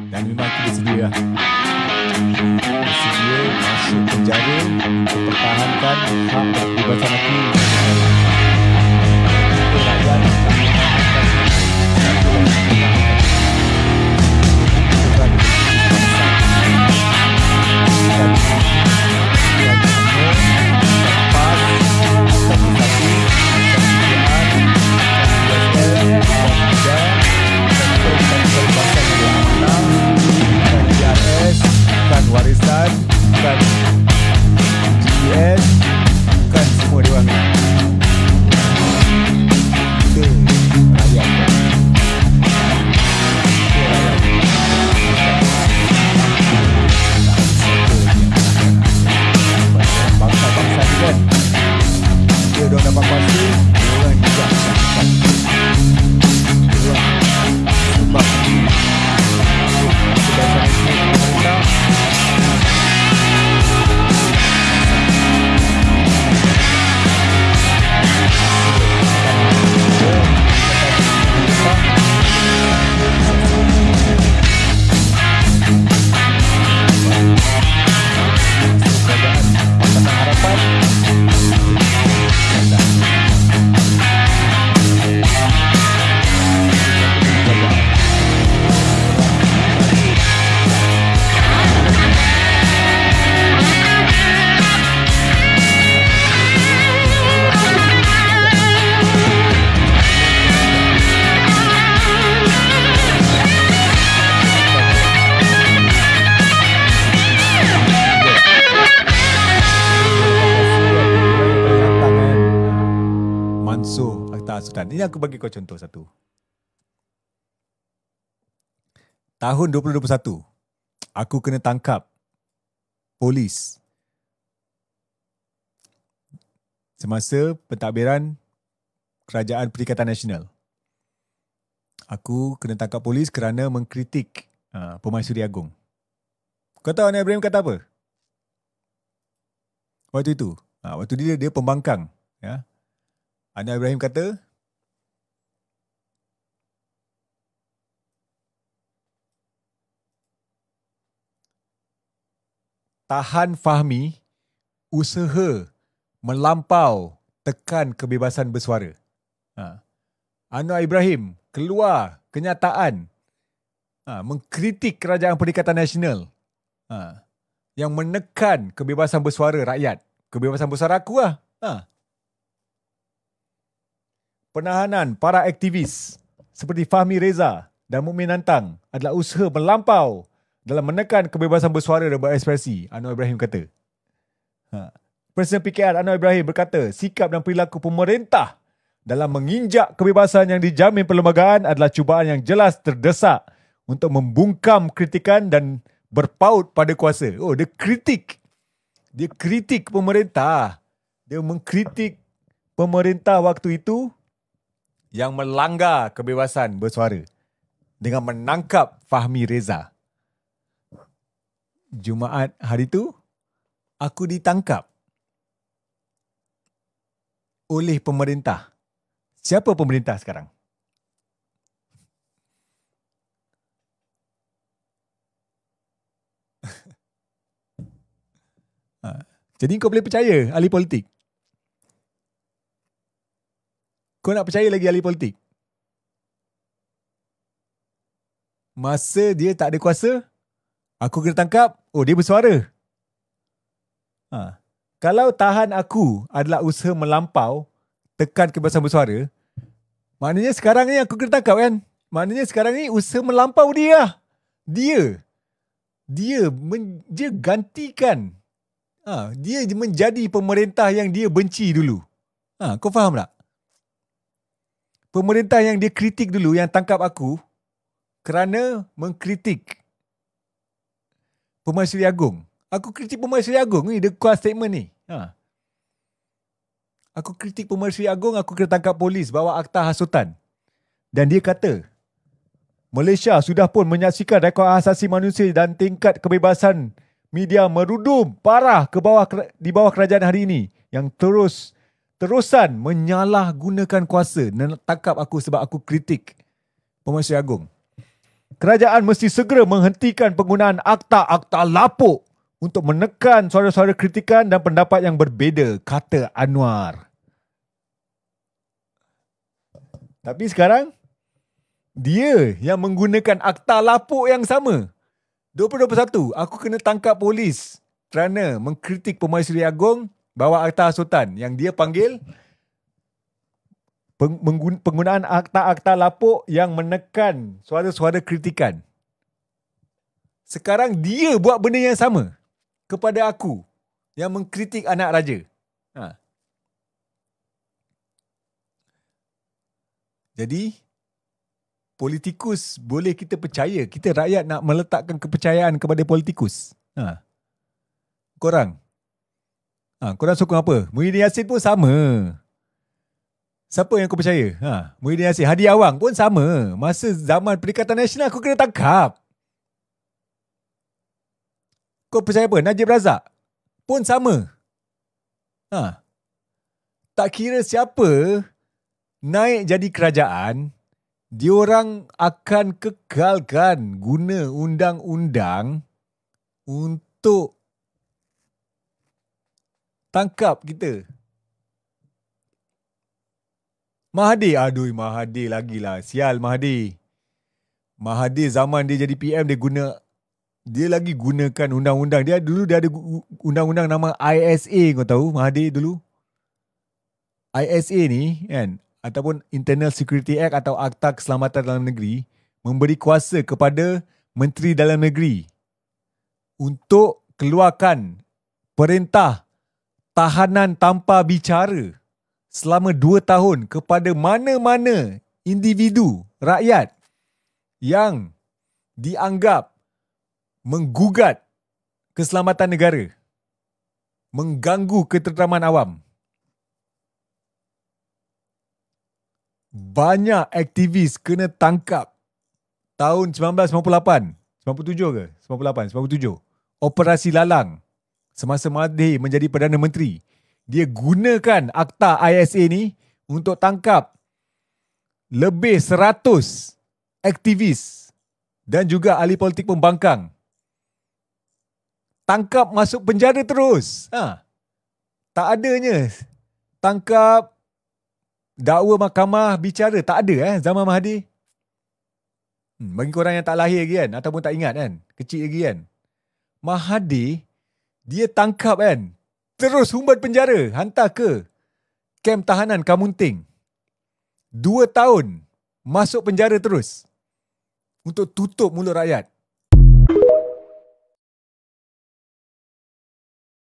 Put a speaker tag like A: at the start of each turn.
A: Dan memang kita sedia lah. Sedia masuk penjara untuk pertahankan hak dan kebebasan aku. Rakyat bukan warisan, bukan GPS, bukan semua dia orang. Kita rakyat. Bangsa-bangsa ni kan, dia orang dapat kuasa, dia orang juga dapat. Dia orang sebab kebebasan pemerintah Pakatan Harapan Sultan. Ini aku bagi kau contoh satu. Tahun 2021, aku kena tangkap polis semasa pentadbiran Kerajaan Perikatan Nasional. Aku kena tangkap polis kerana mengkritik Permaisuri Agong. Kau tahu Anwar Ibrahim kata apa? Waktu itu, waktu dia pembangkang. Ya. Anwar Ibrahim kata, Tahan Fahmi usaha melampau tekan kebebasan bersuara. Anwar Ibrahim keluar kenyataan mengkritik Kerajaan Perikatan Nasional yang menekan kebebasan bersuara rakyat. Kebebasan bersuara aku lah. Penahanan para aktivis seperti Fahmi Reza dan Mukmin Nantang adalah usaha melampau dalam menekan kebebasan bersuara dan berekspresi, Anwar Ibrahim kata. Presiden PKR Anwar Ibrahim berkata, sikap dan perilaku pemerintah dalam menginjak kebebasan yang dijamin perlembagaan adalah cubaan yang jelas terdesak untuk membungkam kritikan dan berpaut pada kuasa. Oh, dia kritik. Dia kritik pemerintah. Dia mengkritik pemerintah waktu itu yang melanggar kebebasan bersuara dengan menangkap Fahmi Reza. Jumaat hari tu, aku ditangkap oleh pemerintah. Siapa pemerintah sekarang? Jadi kau boleh percaya ahli politik? Kau nak percaya lagi ahli politik? Masa dia tak ada kuasa, aku kena tangkap, dia bersuara. Kalau tahan aku adalah usaha melampau, tekan kebebasan bersuara, maknanya sekarang ni aku kena tangkap kan? Maknanya sekarang ni usaha melampau dia. Dia gantikan. Dia menjadi pemerintah yang dia benci dulu. Kau faham tak? Pemerintah yang dia kritik dulu, yang tangkap aku kerana mengkritik Permaisuri Agong. Aku kritik Permaisuri Agong ni, dia keluar statement ni. Aku kritik Permaisuri Agong, aku kena tangkap polis, bawa akta hasutan. Dan dia kata, Malaysia sudah pun menyaksikan rekod asasi manusia dan tingkat kebebasan media merudum parah di bawah kerajaan hari ini yang terusan menyalahgunakan kuasa dan tangkap aku sebab aku kritik Permaisuri Agong. kerajaan mesti segera menghentikan penggunaan akta-akta lapuk untuk menekan suara-suara kritikan dan pendapat yang berbeza, kata Anwar. Tapi sekarang, dia yang menggunakan akta lapuk yang sama. 2021, aku kena tangkap polis kerana mengkritik Pemaisuri Agong bawa akta hasutan yang dia panggil penggunaan akta-akta lapuk yang menekan suara-suara kritikan. Sekarang dia buat benda yang sama kepada aku yang mengkritik anak raja. Jadi, politikus boleh kita percaya. Kita rakyat nak meletakkan kepercayaan kepada politikus. Korang sokong apa? Muhyiddin Yassin pun sama. Siapa yang kau percaya? Muhyiddin Yassin. Hadi Awang pun sama. Masa zaman Perikatan Nasional aku kena tangkap. Kau percaya apa? Najib Razak pun sama. Tak kira siapa naik jadi kerajaan, diorang akan kekalkan guna undang-undang untuk tangkap kita. Mahathir, Mahathir lagilah. Sial Mahathir. Mahathir zaman dia jadi PM, dia lagi gunakan undang-undang. Dia ada undang-undang nama ISA, kau tahu Mahathir dulu? ISA ni kan, ataupun Internal Security Act atau Akta Keselamatan Dalam Negeri, memberi kuasa kepada Menteri Dalam Negeri untuk keluarkan perintah tahanan tanpa bicara selama 2 tahun kepada mana-mana individu rakyat yang dianggap menggugat keselamatan negara, mengganggu ketenteraman awam. Banyak aktivis kena tangkap tahun 1998, 97 ke? 98, 97. Operasi Lalang. Semasa Mahathir menjadi Perdana Menteri, dia gunakan akta ISA ni untuk tangkap lebih 100 aktivis dan juga ahli politik pembangkang. Tangkap, masuk penjara terus. Tak adanya tangkap, dakwa mahkamah bicara. Tak ada zaman Mahathir. Bagi korang yang tak lahir lagi kan, ataupun tak ingat kan, kecil lagi kan, Mahathir, dia tangkap kan, terus humbat penjara, hantar ke kem tahanan Kamunting. 2 tahun masuk penjara terus untuk tutup mulut rakyat.